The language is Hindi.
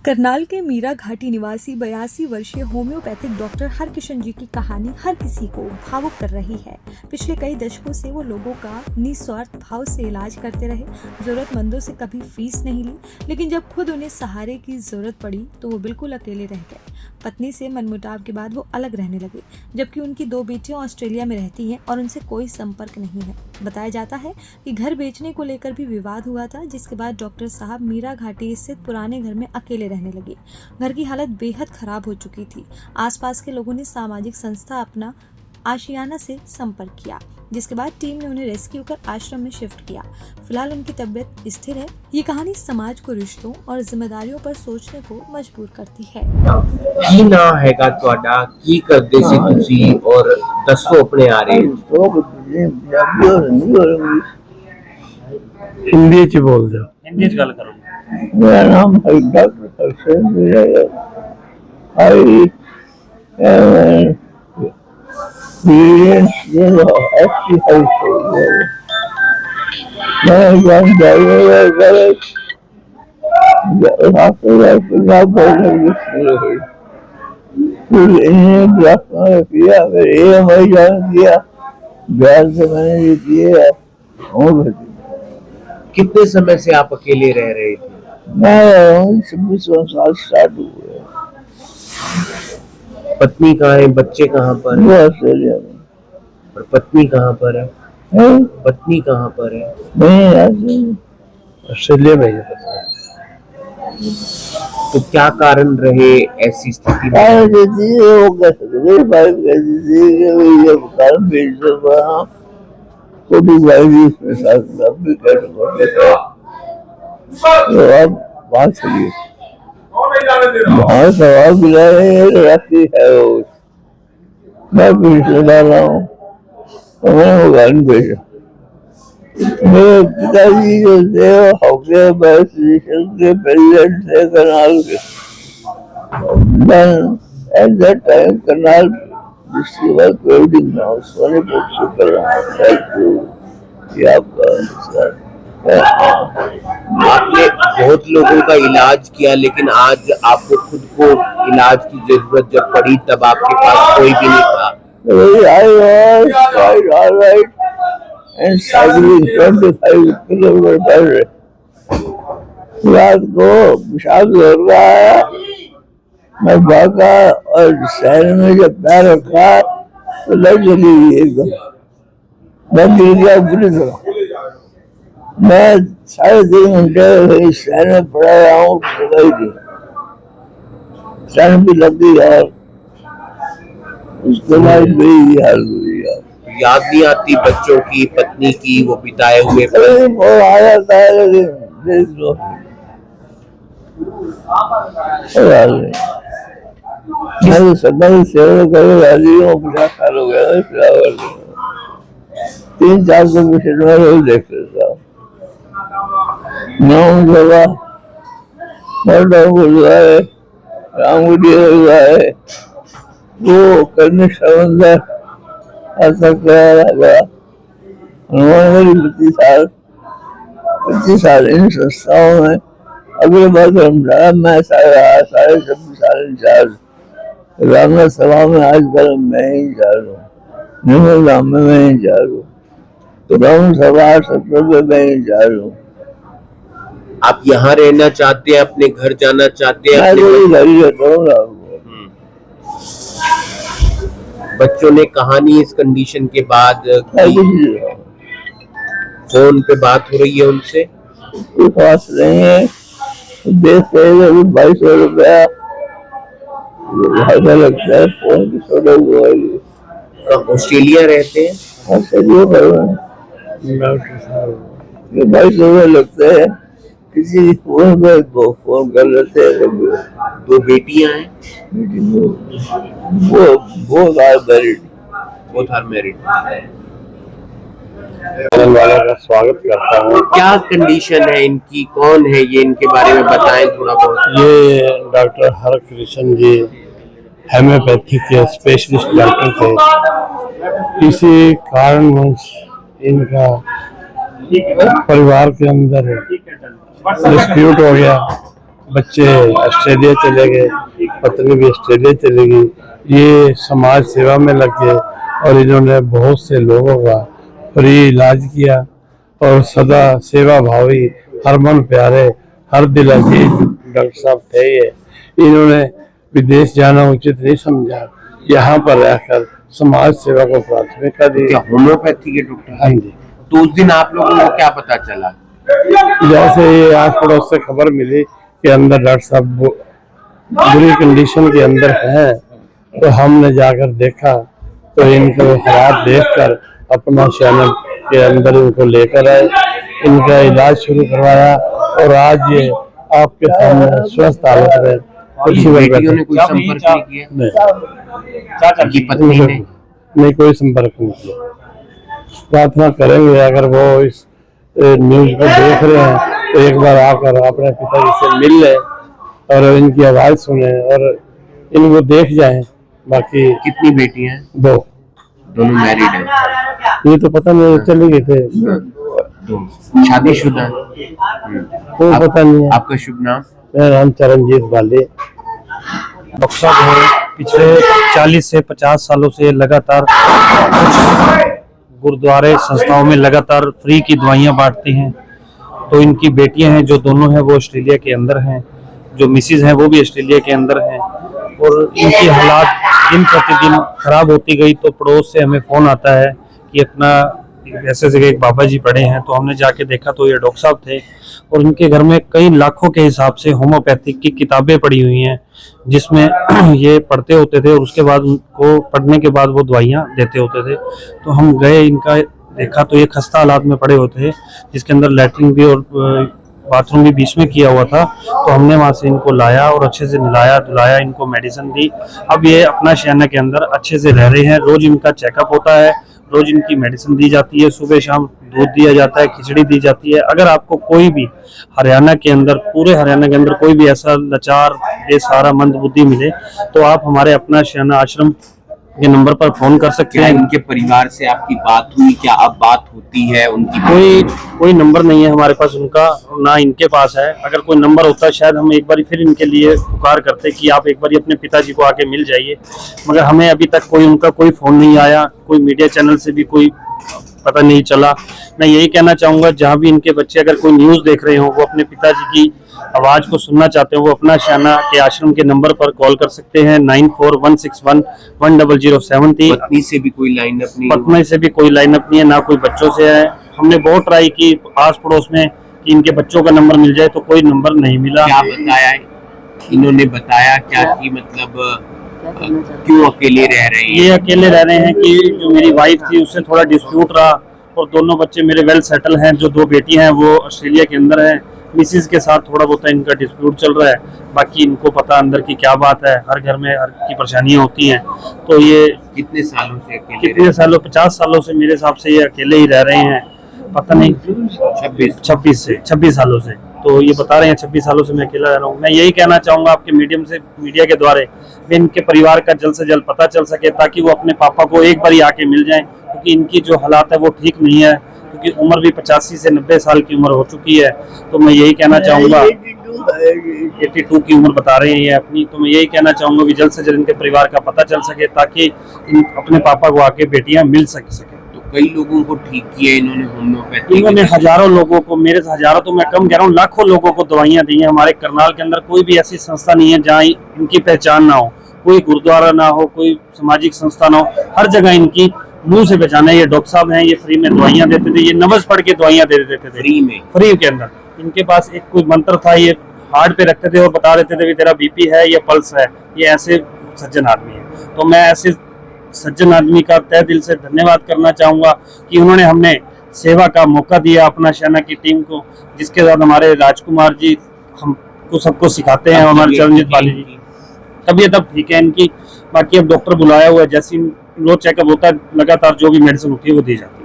करनाल के मीरा घाटी निवासी 82 वर्षीय होम्योपैथिक डॉक्टर हरकिशन जी की कहानी हर किसी को भावुक कर रही है। पिछले कई दशकों से वो लोगों का निस्वार्थ भाव से इलाज करते रहे, जरूरतमंदों से कभी फीस नहीं ली, लेकिन जब खुद उन्हें सहारे की जरूरत पड़ी तो वो बिल्कुल अकेले रह गए। पत्नी से मनमुटाव के बाद वो अलग रहने लगे, जबकि उनकी 2 बेटियां ऑस्ट्रेलिया में रहती हैं और उनसे कोई संपर्क नहीं है। बताया जाता है कि घर बेचने को लेकर भी विवाद हुआ था, जिसके बाद डॉक्टर साहब मीरा घाटी स्थित पुराने घर में अकेले रहने लगे। घर की हालत बेहद खराब हो चुकी थी। आसपास के लोगों ने सामाजिक संस्था अपना आशियाना से संपर्क किया, जिसके बाद टीम ने उन्हें रेस्क्यू कर आश्रम में शिफ्ट किया। फिलहाल उनकी तबीयत स्थिर है। ये कहानी समाज को रिश्तों और जिम्मेदारियों पर सोचने को मजबूर करती है। की ना हैगा ਤੁਹਾਡਾ ਕੀ ਕਰਦੇ ਸੀ ਤੁਸੀਂ और ਦੱਸੋ ਆਪਣੇ ਆਰੇ हिंदी च बोल दो। हिंदी च गल करो। मेरा नाम है डॉक्टर हरकिशन। आई ब्याज से मैंने दिए। कितने समय से आप अकेले रह रहे थे? मैं 26 साल स्टार्ट हुए। पत्नी कहाँ है, बच्चे कहाँ पर वो है? ऑस्ट्रेलिया में। और पत्नी कहाँ पर है? पत्नी कहाँ पर है? नहीं, ऑस्ट्रेलिया में है। तो क्या कारण रहे ऐसी स्थिति में? बात चलिए बहुत सवाल मिला रखती है। मैं पिछले डाला हूँ तो मैंने वो गाड़ी भेजा। मेरे पिताजी जो थे हॉकी एसोसिएशन के प्रेसिडेंट थे करनाल के। At that time Karnal district welding house वाले कर रहा आपने बहुत लोगों का इलाज किया, लेकिन आज आपको खुद को इलाज की जरूरत जब पड़ी तब आपके पास कोई भी नहीं था। and cycling 25 किलोमीटर पर रात को पेशाब कर रहा है। मैं भागा और शहर में जब पैर रखा तो लग चली गई एकदम। मैं गिर गया बुरी तरह। मैं 3.5 घंटे शहर में पड़ा रहा हूँ, शहर भी लग गई यार। उसके बाद मेरी हाल हुई यार। याद नहीं आती बच्चों की, पत्नी की, वो बिताए हुए पल? वो आ जाता है लेकिन देख लो मैं तो सदा की सेवा करे राजी हूँ। 50 साल हो गया 3-4 को मिशन में रोज देख लेता हूँ। गुरुद्वारे रामगुड़ी गुरुद्वारे वो करने समंदर ऐसा क्या लगा। 25 साल इन संस्थाओं में। अगले बार मैं 26.5 साल इंचार्ज रामनाथ सभा में। आजकल मैं ही इंचार्ज हूँ। निर्मल धाम में मैं इंचार्ज हूँ। तो राम सभा 70 में मैं इंचार्ज हूँ। आप यहाँ रहना चाहते हैं, अपने घर जाना चाहते हैं? घर ही रहता हूँ। बच्चों ने कहानी इस कंडीशन के बाद फोन पे बात हो रही है उनसे? पास नहीं है। देश 2200 रुपया लगता है फोन की छोटे मोबाइल। ऑस्ट्रेलिया रहते हैं? ऑस्ट्रेलिया 2200 रुपये लगते हैं। किसी फोन पे फोन कर लेते हैं। 2 बेटियां हैं? Both are married. वालों का स्वागत करता हूँ। क्या कंडीशन है इनकी, कौन है ये, इनके बारे में बताएं थोड़ा बहुत। ये डॉक्टर हरकिशन जी होम्योपैथी के स्पेशलिस्ट डॉक्टर थे। किसी कारणवश इनका परिवार के अंदर डिस्प्यूट हो गया बच्चे ऑस्ट्रेलिया चले गए, पत्नी भी ऑस्ट्रेलिया चली गई। ये समाज सेवा में लग गए और इन्होंने बहुत से लोगों का फ्री इलाज किया और सदा सेवा भावी, हरमन प्यारे, हर दिल अजीज डॉक्टर साहब थे ये। इन्होंने विदेश जाना उचित नहीं समझा, यहाँ पर रहकर समाज सेवा को प्राथमिकता दी। क्या होम्योपैथी के डॉक्टर? हाँ जी। तो उस दिन आप लोगों को क्या पता चला? जैसे ये आस पड़ोस से खबर मिली कि अंदर डॉक्टर साहब बुरी कंडीशन के अंदर हैं, तो हमने जाकर देखा तो इनको हालात देखकर अपना चैनल के अंदर इनको लेकर आए, इनका इलाज शुरू करवाया और आज ये आपके सामने स्वस्थ हालत में कुर्सी पर बेटियों ने बैठे। कोई संपर्क नहीं किया? नहीं, उनकी पत्नी ने? नहीं कोई संपर्क नहीं किया। प्रार्थना करेंगे अगर वो इस न्यूज को देख रहे हैं तो एक बार आकर अपने पिताजी से मिल लें और इनकी आवाज सुने और इनको देख जाएं। बाकी कितनी बेटियां हैं? दो, दोनों मैरिड हैं? ये तो पता नहीं, चले गए थे, दो शादीशुदा? कोई पता नहीं है। आपका शुभ नाम? मेरा नाम चरणजीत बाली। डॉक्टर साहब हैं, पिछले 40 से 50 सालों से लगातार गुरुद्वारे संस्थाओं में लगातार फ्री की दवाइयां बांटते हैं। तो इनकी बेटियां हैं जो दोनों हैं वो ऑस्ट्रेलिया के अंदर हैं, जो मिसिज हैं वो भी ऑस्ट्रेलिया के अंदर हैं और इनकी हालात दिन प्रतिदिन खराब होती गई। तो पड़ोस से हमें फ़ोन आता है कि अपना ऐसे जगह एक बाबा जी पड़े हैं, तो हमने जाके देखा तो ये डॉक्टर साहब थे और उनके घर में कई लाखों के हिसाब से होम्योपैथिक की किताबें पड़ी हुई हैं जिसमें ये पढ़ते होते थे और उसके बाद उनको पढ़ने के बाद वो दवाइयाँ देते होते थे। तो हम गए, इनका देखा तो ये खस्ता हालात में पड़े होते थे, जिसके अंदर लैट्रिन भी और बाथरूम भी बीच में किया हुआ था। तो हमने वहाँ से इनको लाया और अच्छे से नहलाया धुलाया, इनको मेडिसिन दी। अब ये अपना शहना के अंदर अच्छे से रह रहे हैं। रोज इनका चेकअप होता है, रोज इनकी मेडिसिन दी जाती है, सुबह शाम दूध दिया जाता है, खिचड़ी दी जाती है। अगर आपको कोई भी हरियाणा के अंदर, पूरे हरियाणा के अंदर कोई भी ऐसा लाचार बेसहारा मंदबुद्धि मिले तो आप हमारे अपना शहना आश्रम के नंबर पर फोन कर सकते क्या हैं। उनके परिवार से आपकी बात हुई? क्या अब बात होती है उनकी? कोई नंबर नहीं है हमारे पास उनका, ना इनके पास है। अगर कोई नंबर होता शायद हम एक बार फिर इनके लिए पुकार करते कि आप एक बार अपने पिताजी को आके मिल जाइए, मगर हमें अभी तक उनका कोई फोन नहीं आया, कोई मीडिया चैनल से भी कोई पता नहीं चला। मैं यही कहना चाहूंगा जहाँ भी इनके बच्चे अगर कोई न्यूज देख रहे हो, वो अपने पिताजी की आवाज को सुनना चाहते हो, वो अपना शहना के आश्रम के नंबर पर कॉल कर सकते हैं 9416110073। पत्नी से भी कोई लाइन अप नहीं? पत्नी से भी कोई लाइन अप नहीं है, ना कोई बच्चों से है। हमने बहुत ट्राई की आस पड़ोस में कि इनके बच्चों का नंबर मिल जाए तो कोई नंबर नहीं मिला। क्या बताया इन्होंने? बताया क्या कि मतलब क्यों अकेले रह रहे हैं? ये अकेले रह रहे हैं कि जो मेरी वाइफ थी उससे थोड़ा डिस्प्यूट रहा और दोनों बच्चे मेरे वेल सेटल हैं। जो 2 बेटी हैं वो ऑस्ट्रेलिया के अंदर हैं, मिसिस के साथ थोड़ा बहुत इनका डिस्प्यूट चल रहा है। बाकी इनको पता अंदर की क्या बात है, हर घर में हर की परेशानियां होती हैं। तो ये कितने सालों से अकेले? कितने सालों, 50 सालों से मेरे हिसाब से ये अकेले ही रह रहे हैं, पता नहीं 26 सालों से। तो ये बता रहे हैं 26 सालों से मैं अकेला रह रहा हूँ। मैं यही कहना चाहूंगा आपके मीडियम से, मीडिया के द्वारा भी इनके परिवार का जल्द से जल्द पता चल सके ताकि वो अपने पापा को एक बार ही आके मिल जाएं, क्योंकि इनकी जो हालात है वो ठीक नहीं है, क्योंकि उम्र भी 85 से 90 साल की उम्र हो चुकी है। तो मैं यही कहना चाहूंगा, 82 की उम्र बता रहे हैं ये अपनी। तो मैं यही कहना चाहूंगा कि जल्द से जल्द इनके परिवार का पता चल सके ताकि अपने पापा को आके बेटियां मिल सके। तो कई लोगों को ठीक किया इन्होंने होम्योपैथी? इन्होंने हजारों लोगों को, मेरे से हजारों तो मैं कम कह रहा हूँ, लाखों लोगों को दवाइयां दी हैं। हमारे करनाल के अंदर कोई भी ऐसी संस्था नहीं है जहाँ इनकी पहचान ना हो, कोई गुरुद्वारा ना हो, कोई सामाजिक संस्था ना हो, हर जगह इनकी मुंह से पहचान है। ये डॉक्टर साहब हैं, ये फ्री में दवाइयां देते थे, ये नमज पढ़ के दवाइयां दे देते थे फ्री के अंदर। इनके पास एक कोई मंत्र था, ये हार्ट पे रखते थे और बता देते थे कि तेरा बीपी है या पल्स है। ये ऐसे सज्जन आदमी है। तो मैं ऐसे सज्जन आदमी का तहे दिल से धन्यवाद करना चाहूंगा कि उन्होंने हमने सेवा का मौका दिया अपना शहना की टीम को, जिसके साथ हमारे राजकुमार जी हमको सबको सिखाते हैं, हमारे चरणजीत बाली जी। तबीयत अब ठीक है इनकी। बाकी अब डॉक्टर बुलाया हुआ है, जैसे रोज चेकअप होता है लगातार जो भी मेडिसिन होती है वो दी जाती है।